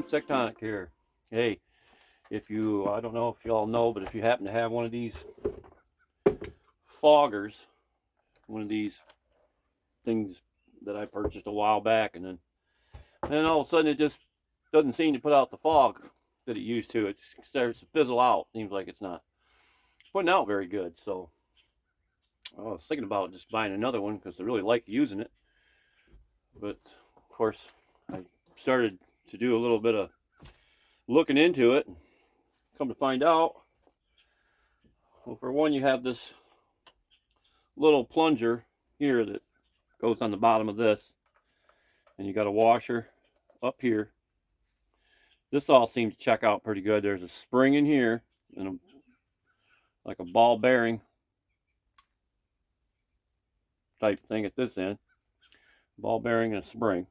Tectonic here. Hey, if you, I don't know if you all know, but if you happen to have one of these foggers, one of these things that I purchased a while back, and then all of a sudden it just doesn't seem to put out the fog that it used to. It starts to fizzle out. Seems like it's not putting out very good. So I was thinking about just buying another one because I really like using it. But of course, I started to do a little bit of looking into it. Come to find out, well, for one, you have this little plunger here that goes on the bottom of this, and you got a washer up here. This all seems to check out pretty good. There's a spring in here and like a ball bearing type thing at this end. Ball bearing and a spring.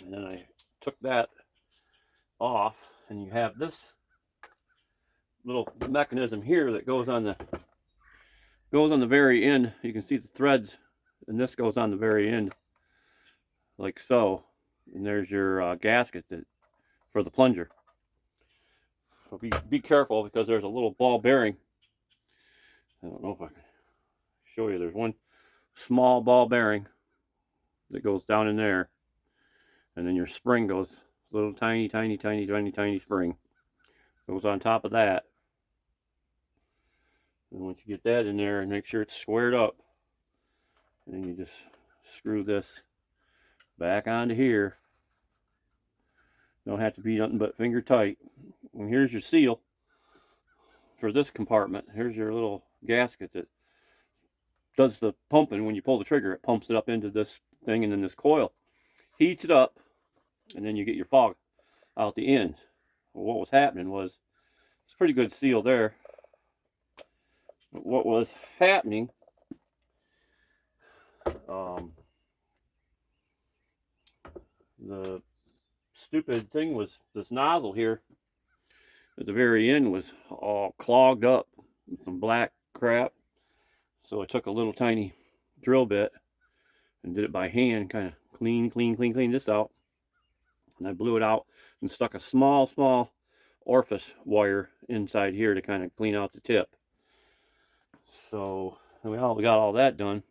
And then I took that off, and you have this little mechanism here that goes on the very end. You can see the threads, and this goes on the very end like so. And there's your gasket for the plunger. So be careful, because there's a little ball bearing. I don't know if I can show you. There's one small ball bearing that goes down in there, and then your spring goes, little tiny spring goes on top of that. And once you get that in there, and make sure it's squared up, and then you just screw this back onto here. Don't have to be nothing but finger tight. And here's your seal for this compartment. Here's your little gasket that does the pumping. When you pull the trigger, it pumps it up into this thing, and then this coil heats it up, and then you get your fog out the end. Well, what was happening was, it's a pretty good seal there, but what was happening, the stupid thing was, this nozzle here at the very end was all clogged up with some black crap. So I took a little tiny drill bit and did it by hand, kind of clean this out. And I blew it out and stuck a small orifice wire inside here to kind of clean out the tip. So we got all that done.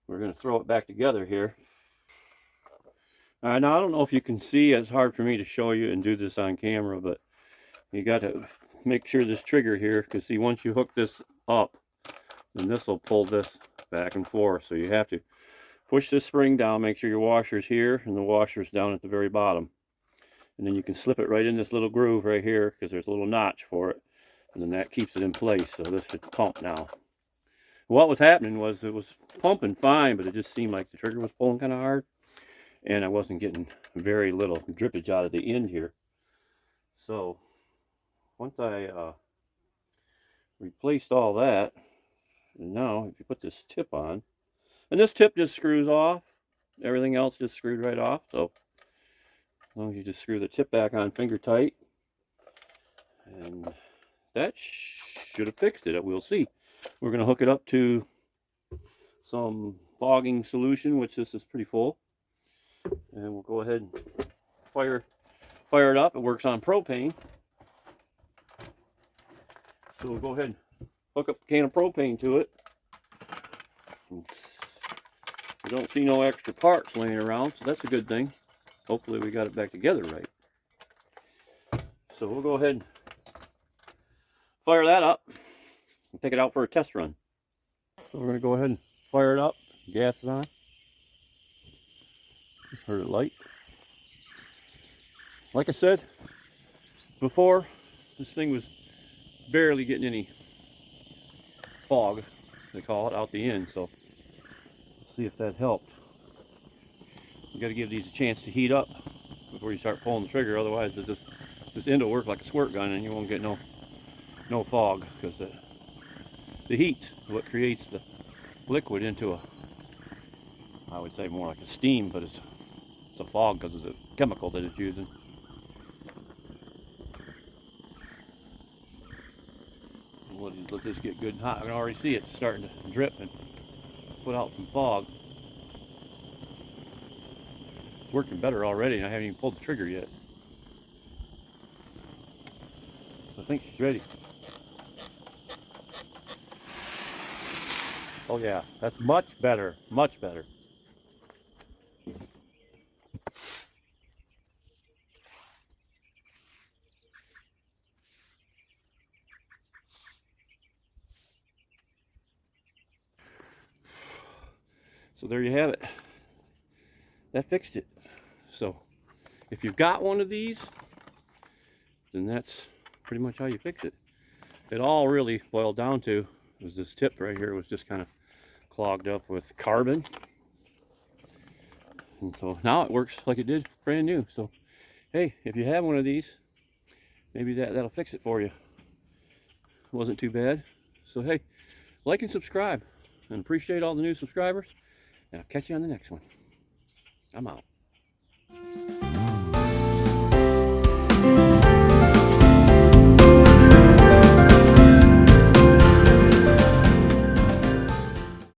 We're going to throw it back together here. Now I don't know if you can see. It's hard for me to show you and do this on camera, but you got to make sure this trigger here, because see, once you hook this up, then this will pull this back and forth. So you have to push this spring down, make sure your washer's here and the washer's down at the very bottom. And then you can slip it right in this little groove right here, because there's a little notch for it. And then that keeps it in place. So this should pump now. What was happening was, it was pumping fine, but it just seemed like the trigger was pulling kind of hard. And I wasn't getting very little drippage out of the end here. So once I replaced all that, and now if you put this tip on, and this tip just screws off, everything else just screwed right off. So as long as you just screw the tip back on finger tight, and that should have fixed it. We'll see. We're going to hook it up to some fogging solution, which this is pretty full, and we'll go ahead and fire it up. It works on propane, so we'll go ahead and hook up a can of propane to it. I don't see no extra parts laying around, so that's a good thing. Hopefully we got it back together right. So we'll go ahead and fire that up and take it out for a test run. So we're going to go ahead and fire it up. Gas is on. Just heard it light. Like I said before, this thing was barely getting any fog, they call it, out the end. So let's see if that helped. You got to give these a chance to heat up before you start pulling the trigger. Otherwise, this end will work like a squirt gun, and you won't get no fog, because the heat is what creates the liquid into a, I would say more like a steam, but it's a fog because it's a chemical that it's using. Let this get good and hot. I can already see it starting to drip and put out some fog. working better already, and I haven't even pulled the trigger yet. I think she's ready. Oh yeah, that's much better, much better. So there you have it. That fixed it. So if you've got one of these, then that's pretty much how you fix it. It all really boiled down to was this tip right here was just kind of clogged up with carbon. And so now it works like it did brand new. So hey, if you have one of these, maybe that'll fix it for you. Wasn't too bad. So hey, like and subscribe, and appreciate all the new subscribers, and I'll catch you on the next one. I'm out.